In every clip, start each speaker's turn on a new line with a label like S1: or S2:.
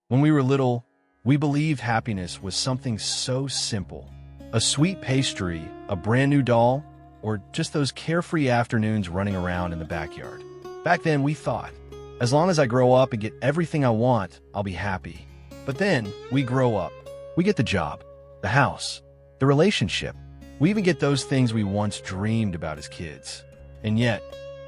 S1: When we were little, we believed happiness was something so simple. A sweet pastry, a brand new doll, or just those carefree afternoons running around in the backyard. Back then, we thought, as long as I grow up and get everything I want, I'll be happy. But then, we grow up. We get the job, the house, the relationship. We even get those things we once dreamed about as kids. And yet,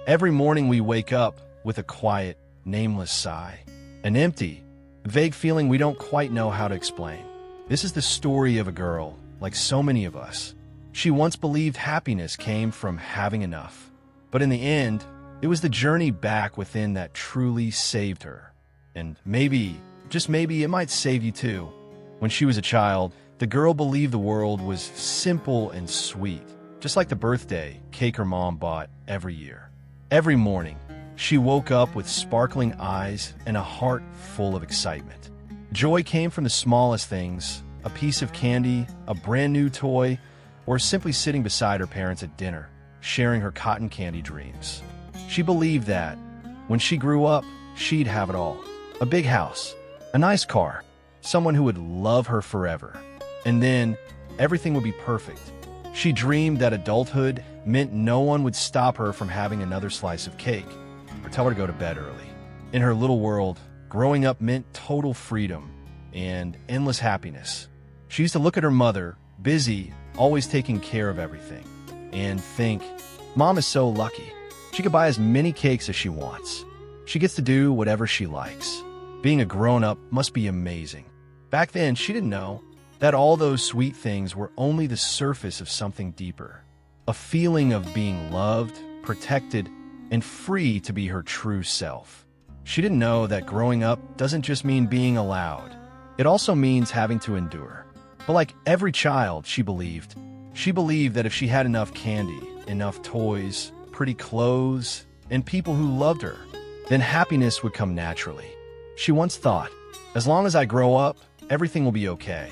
S1: every morning we wake up with a quiet, nameless sigh. An empty, vague feeling we don't quite know how to explain. This is the story of a girl, like so many of us. She once believed happiness came from having enough. But in the end, it was the journey back within that truly saved her. And maybe, just maybe, it might save you too. When she was a child, the girl believed the world was simple and sweet, just like the birthday cake her mom bought every year. Every morning, she woke up with sparkling eyes and a heart full of excitement. Joy came from the smallest things, a piece of candy, a brand new toy, or simply sitting beside her parents at dinner, sharing her cotton candy dreams. She believed that, when she grew up, she'd have it all. A big house, a nice car, someone who would love her forever. And then, everything would be perfect. She dreamed that adulthood meant no one would stop her from having another slice of cake, or tell her to go to bed early. In her little world, growing up meant total freedom and endless happiness. She used to look at her mother, busy, always taking care of everything, and think, Mom is so lucky. She could buy as many cakes as she wants. She gets to do whatever she likes. Being a grown-up must be amazing. Back then, she didn't know that all those sweet things were only the surface of something deeper. A feeling of being loved, protected, and free to be her true self. She didn't know that growing up doesn't just mean being allowed. It also means having to endure. But like every child, she believed that if she had enough candy, enough toys, pretty clothes, and people who loved her, then happiness would come naturally. She once thought, as long as I grow up, everything will be okay.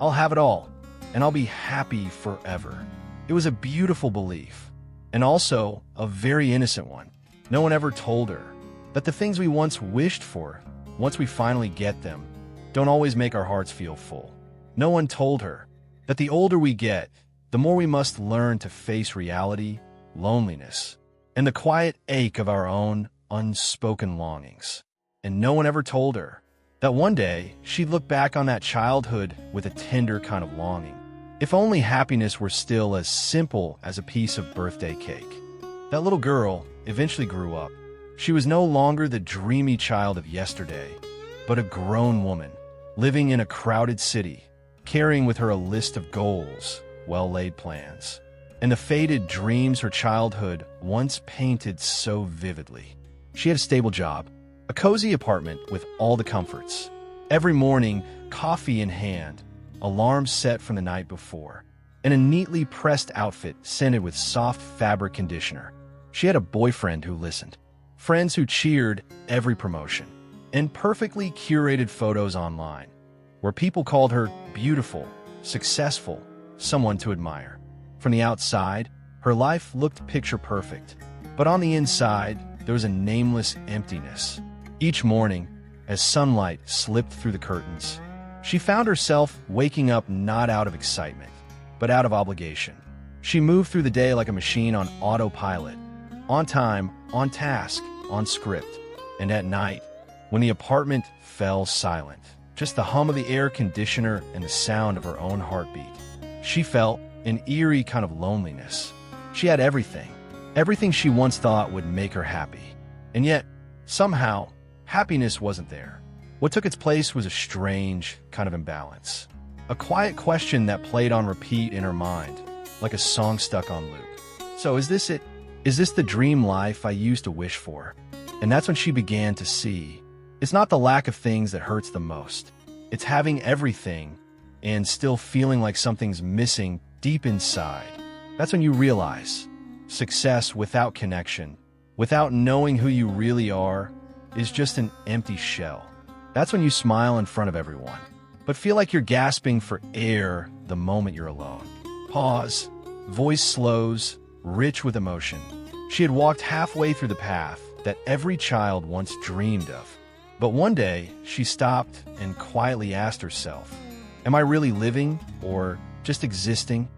S1: I'll have it all, and I'll be happy forever. It was a beautiful belief, and also a very innocent one. No one ever told her that the things we once wished for, once we finally get them, don't always make our hearts feel full. No one told her that the older we get, the more we must learn to face reality, loneliness, and the quiet ache of our own unspoken longings. And no one ever told her that one day she'd look back on that childhood with a tender kind of longing. If only happiness were still as simple as a piece of birthday cake. That little girl eventually grew up. She was no longer the dreamy child of yesterday, but a grown woman, living in a crowded city, carrying with her a list of goals, well-laid plans, and the faded dreams her childhood once painted so vividly. She had a stable job, a cozy apartment with all the comforts. Every morning, coffee in hand, alarms set from the night before, and a neatly pressed outfit scented with soft fabric conditioner. She had a boyfriend who listened, friends who cheered every promotion, and perfectly curated photos online, where people called her beautiful, successful, someone to admire. From the outside, her life looked picture perfect, but on the inside, there was a nameless emptiness. Each morning, as sunlight slipped through the curtains, she found herself waking up not out of excitement, but out of obligation. She moved through the day like a machine on autopilot, on time, on task, on script. And at night, when the apartment fell silent, just the hum of the air conditioner and the sound of her own heartbeat, she felt an eerie kind of loneliness. She had everything she once thought would make her happy. And yet, somehow, happiness wasn't there. What took its place was a strange kind of imbalance. A quiet question that played on repeat in her mind, like a song stuck on loop. So is this it? Is this the dream life I used to wish for? And that's when she began to see, it's not the lack of things that hurts the most. It's having everything and still feeling like something's missing deep inside. That's when you realize success without connection, without knowing who you really are, is just an empty shell. That's when you smile in front of everyone, but feel like you're gasping for air the moment you're alone. Pause, voice slows, rich with emotion. She had walked halfway through the path that every child once dreamed of, But one day, she stopped and quietly asked herself, am I really living or just existing?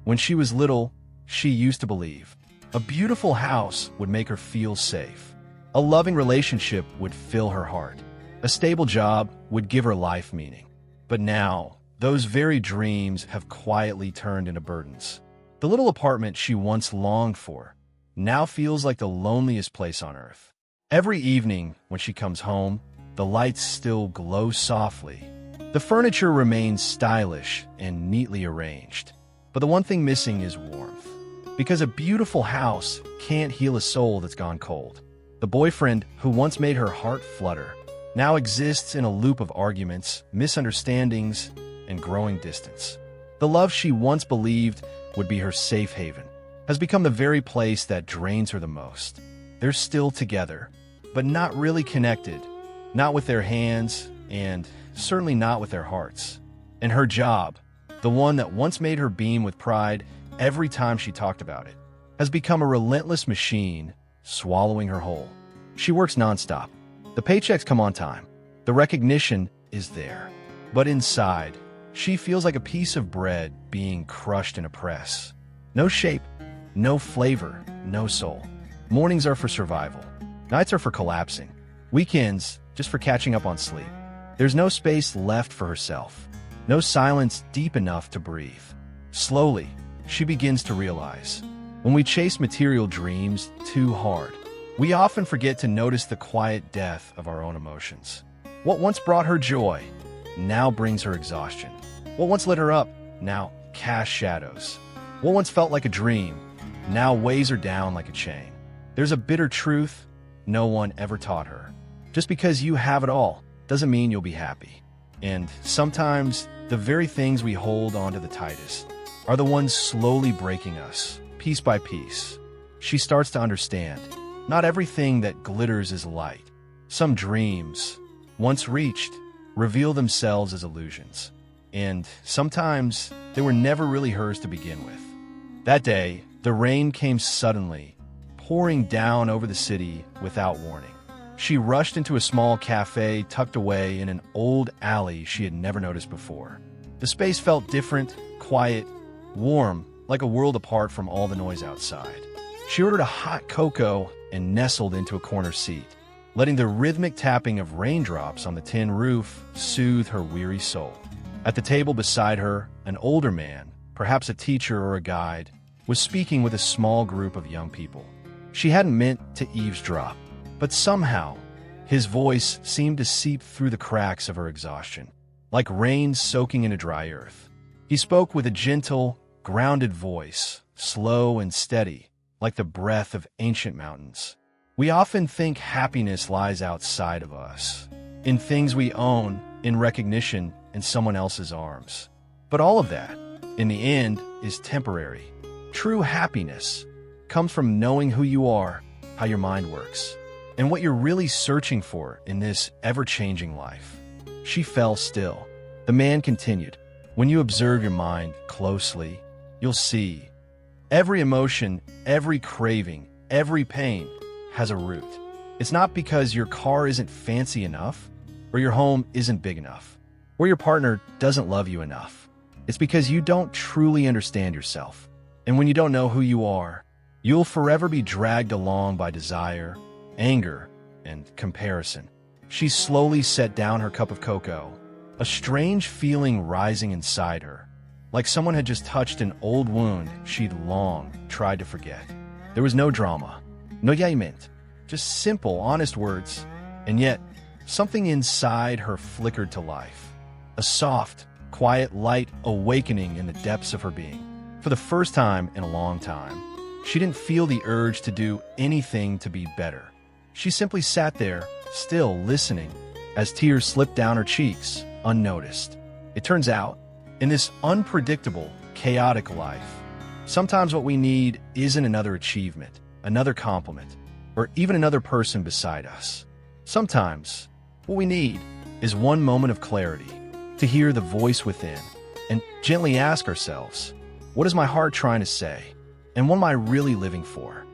S1: When she was little, she used to believe a beautiful house would make her feel safe. A loving relationship would fill her heart. A stable job would give her life meaning. But now, those very dreams have quietly turned into burdens. The little apartment she once longed for now feels like the loneliest place on earth. Every evening when she comes home, the lights still glow softly. The furniture remains stylish and neatly arranged. But the one thing missing is warmth. Because a beautiful house can't heal a soul that's gone cold. The boyfriend who once made her heart flutter now exists in a loop of arguments, misunderstandings, and growing distance. The love she once believed would be her safe haven has become the very place that drains her the most. They're still together, but not really connected, not with their hands, and certainly not with their hearts. And her job, the one that once made her beam with pride every time she talked about it, has become a relentless machine, swallowing her whole. She works nonstop. The paychecks come on time. The recognition is there. But inside, she feels like a piece of bread being crushed in a press. No shape, no flavor, no soul. Mornings are for survival. Nights are for collapsing. Weekends, just for catching up on sleep. There's no space left for herself. No silence deep enough to breathe. Slowly, she begins to realize, when we chase material dreams too hard, we often forget to notice the quiet death of our own emotions. What once brought her joy now brings her exhaustion. What once lit her up now casts shadows. What once felt like a dream now weighs her down like a chain. There's a bitter truth no one ever taught her. Just because you have it all doesn't mean you'll be happy. And sometimes the very things we hold onto the tightest are the ones slowly breaking us, piece by piece. She starts to understand, not everything that glitters is light. Some dreams, once reached, reveal themselves as illusions. And sometimes they were never really hers to begin with. That day, the rain came suddenly, pouring down over the city without warning. She rushed into a small cafe tucked away in an old alley she had never noticed before. The space felt different, quiet, warm, like a world apart from all the noise outside. She ordered a hot cocoa and nestled into a corner seat, letting the rhythmic tapping of raindrops on the tin roof soothe her weary soul. At the table beside her, an older man, perhaps a teacher or a guide, was speaking with a small group of young people. She hadn't meant to eavesdrop, but somehow, his voice seemed to seep through the cracks of her exhaustion, like rain soaking into dry earth. He spoke with a gentle, grounded voice, slow and steady, like the breath of ancient mountains. We often think happiness lies outside of us, in things we own, in recognition, in someone else's arms. But all of that, in the end, is temporary. True happiness comes from knowing who you are, how your mind works, and what you're really searching for in this ever-changing life. She fell still. The man continued, when you observe your mind closely, you'll see every emotion, every craving, every pain has a root. It's not because your car isn't fancy enough, or your home isn't big enough, or your partner doesn't love you enough. It's because you don't truly understand yourself. And when you don't know who you are, you'll forever be dragged along by desire, anger, and comparison. She slowly set down her cup of cocoa, a strange feeling rising inside her, like someone had just touched an old wound she'd long tried to forget. There was no drama, no yayment, just simple, honest words, and yet something inside her flickered to life. A soft, quiet light awakening in the depths of her being. For the first time in a long time, she didn't feel the urge to do anything to be better. She simply sat there, still listening, as tears slipped down her cheeks, unnoticed. It turns out, in this unpredictable, chaotic life, sometimes what we need isn't another achievement, another compliment, or even another person beside us. Sometimes, what we need is one moment of clarity, to hear the voice within, and gently ask ourselves, what is my heart trying to say? And what am I really living for?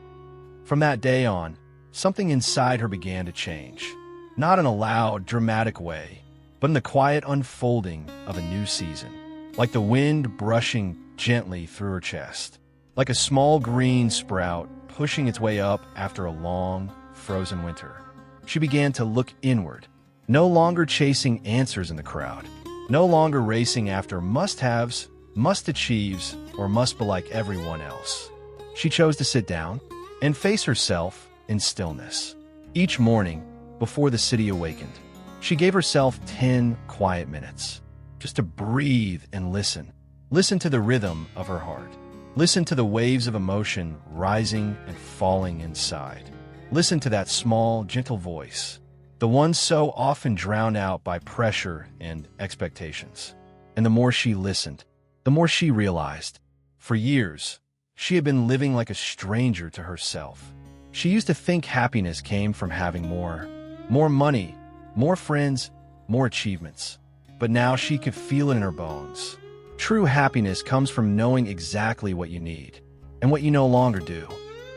S1: From that day on, something inside her began to change. Not in a loud, dramatic way, but in the quiet unfolding of a new season, like the wind brushing gently through her chest, like a small green sprout pushing its way up after a long, frozen winter. She began to look inward, no longer chasing answers in the crowd, no longer racing after must-haves, must-achieves, or must be like everyone else. She chose to sit down and face herself in stillness. Each morning, before the city awakened, she gave herself 10 quiet minutes, just to breathe and listen. Listen to the rhythm of her heart. Listen to the waves of emotion rising and falling inside. Listen to that small, gentle voice, the one so often drowned out by pressure and expectations. And the more she listened, the more she realized, for years, she had been living like a stranger to herself. She used to think happiness came from having more money, more friends, more achievements. But now she could feel it in her bones. True happiness comes from knowing exactly what you need and what you no longer do.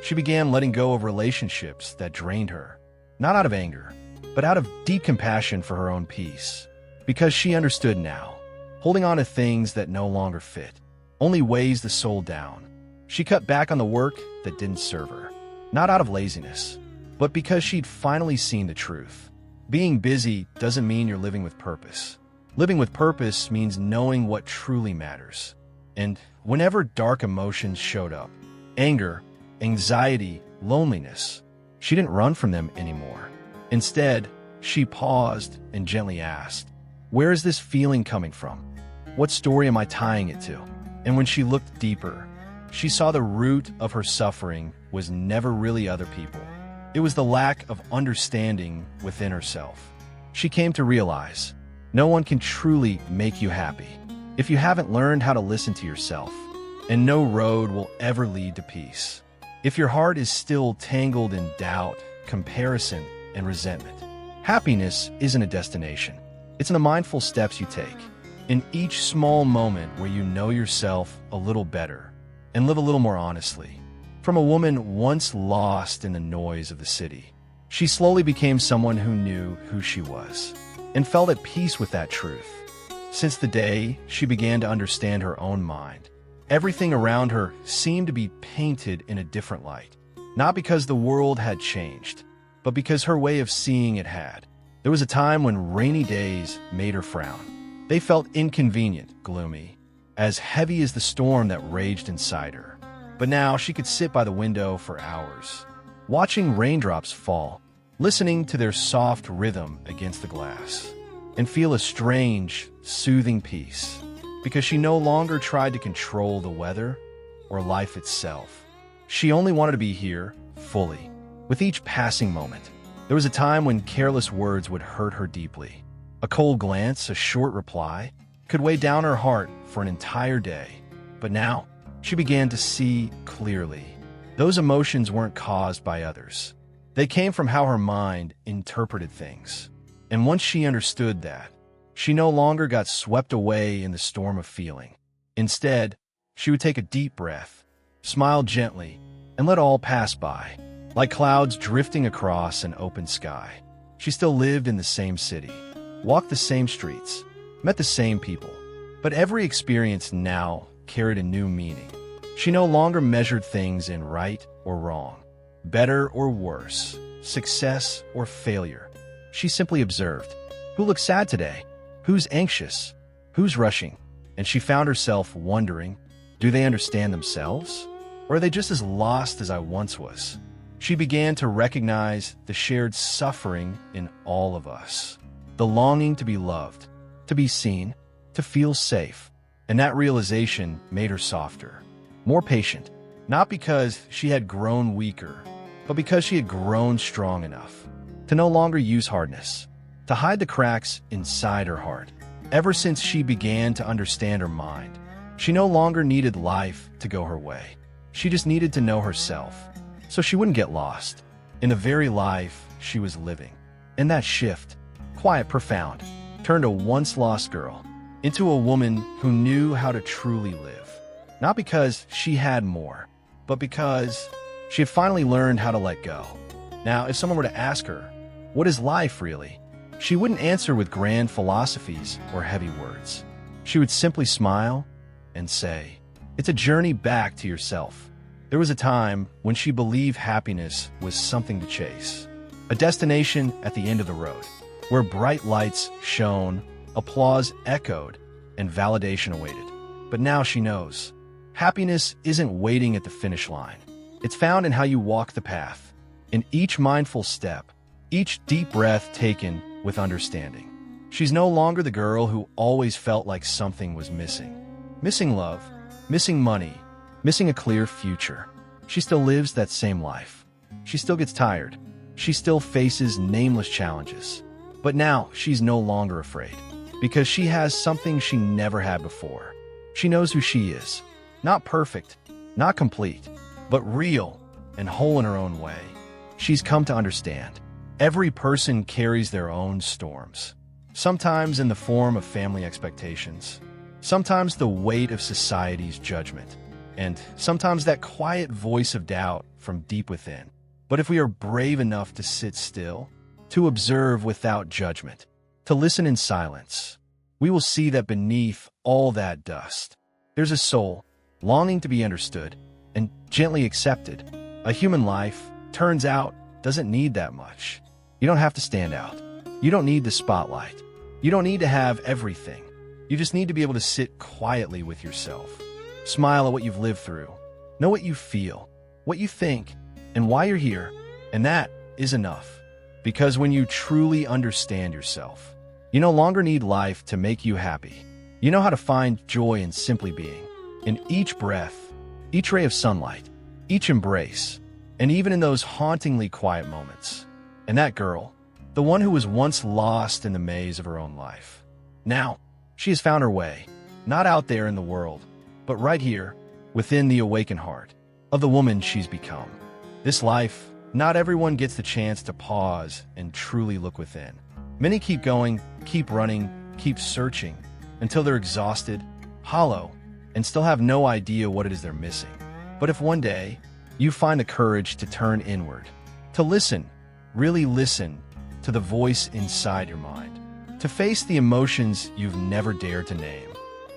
S1: She began letting go of relationships that drained her, not out of anger, but out of deep compassion for her own peace. Because she understood now, holding on to things that no longer fit only weighs the soul down. She cut back on the work that didn't serve her, not out of laziness, but because she'd finally seen the truth. Being busy doesn't mean you're living with purpose. Living with purpose means knowing what truly matters. And whenever dark emotions showed up, anger, anxiety, loneliness, she didn't run from them anymore. Instead, she paused and gently asked, "Where is this feeling coming from? What story am I tying it to?" And when she looked deeper, she saw the root of her suffering was never really other people. It was the lack of understanding within herself. She came to realize, no one can truly make you happy if you haven't learned how to listen to yourself, and no road will ever lead to peace if your heart is still tangled in doubt, comparison, and resentment. Happiness isn't a destination. It's in the mindful steps you take, in each small moment where you know yourself a little better and live a little more honestly. From a woman once lost in the noise of the city, she slowly became someone who knew who she was and felt at peace with that truth. Since the day she began to understand her own mind, everything around her seemed to be painted in a different light, not because the world had changed, but because her way of seeing it had. There was a time when rainy days made her frown. They felt inconvenient, gloomy, as heavy as the storm that raged inside her. But now she could sit by the window for hours, watching raindrops fall, listening to their soft rhythm against the glass, and feel a strange, soothing peace, because she no longer tried to control the weather or life itself. She only wanted to be here, fully, with each passing moment. There was a time when careless words would hurt her deeply. A cold glance, a short reply, could weigh down her heart for an entire day. But now, she began to see clearly. Those emotions weren't caused by others. They came from how her mind interpreted things. And once she understood that, she no longer got swept away in the storm of feeling. Instead, she would take a deep breath, smile gently, and let all pass by, like clouds drifting across an open sky. She still lived in the same city, walked the same streets, met the same people, but every experience now carried a new meaning. She no longer measured things in right or wrong, better or worse, success or failure. She simply observed, who looks sad today? Who's anxious? Who's rushing? And she found herself wondering, do they understand themselves? Or are they just as lost as I once was? She began to recognize the shared suffering in all of us, the longing to be loved, to be seen, to feel safe. And that realization made her softer, more patient, not because she had grown weaker, but because she had grown strong enough to no longer use hardness, to hide the cracks inside her heart. Ever since she began to understand her mind, she no longer needed life to go her way. She just needed to know herself, so she wouldn't get lost in the very life she was living. And that shift, quiet, profound, turned a once lost girl into a woman who knew how to truly live. Not because she had more, but because she had finally learned how to let go. Now, if someone were to ask her, What is life, really? She wouldn't answer with grand philosophies or heavy words. She would simply smile and say, "It's a journey back to yourself." There was a time when she believed happiness was something to chase, a destination at the end of the road, where bright lights shone, applause echoed, and validation awaited. But now she knows, happiness isn't waiting at the finish line. It's found in how you walk the path, in each mindful step, each deep breath taken with understanding. She's no longer the girl who always felt like something was missing. Missing love, missing money, missing a clear future. She still lives that same life. She still gets tired. She still faces nameless challenges. But now she's no longer afraid, because she has something she never had before. She knows who she is. Not perfect, not complete, but real and whole in her own way. She's come to understand. Every person carries their own storms, sometimes in the form of family expectations, sometimes the weight of society's judgment, and sometimes that quiet voice of doubt from deep within. But if we are brave enough to sit still, to observe without judgment, to listen in silence, we will see that beneath all that dust, there's a soul longing to be understood and gently accepted. A human life, turns out, doesn't need that much. You don't have to stand out. You don't need the spotlight. You don't need to have everything. You just need to be able to sit quietly with yourself. Smile at what you've lived through. Know what you feel, what you think, and why you're here. And that is enough. Because when you truly understand yourself, you no longer need life to make you happy. You know how to find joy in simply being. In each breath, each ray of sunlight, each embrace, and even in those hauntingly quiet moments. And that girl, the one who was once lost in the maze of her own life, now she has found her way, not out there in the world, but right here, within the awakened heart of the woman she's become. This life, not everyone gets the chance to pause and truly look within. Many keep going, keep running, keep searching, until they're exhausted, hollow, and still have no idea what it is they're missing. But if one day you find the courage to turn inward, to listen, really listen to the voice inside your mind, to face the emotions you've never dared to name,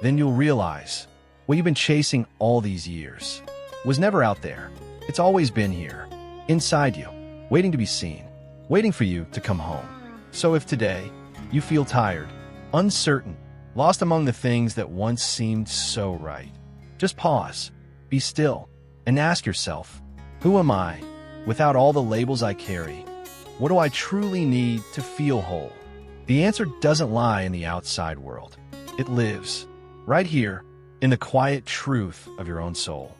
S1: then you'll realize what you've been chasing all these years was never out there. It's always been here, inside you, waiting to be seen, waiting for you to come home. So if today you feel tired, uncertain, lost among the things that once seemed so right, just pause, be still, and ask yourself, who am I without all the labels I carry? What do I truly need to feel whole? The answer doesn't lie in the outside world. It lives right here in the quiet truth of your own soul.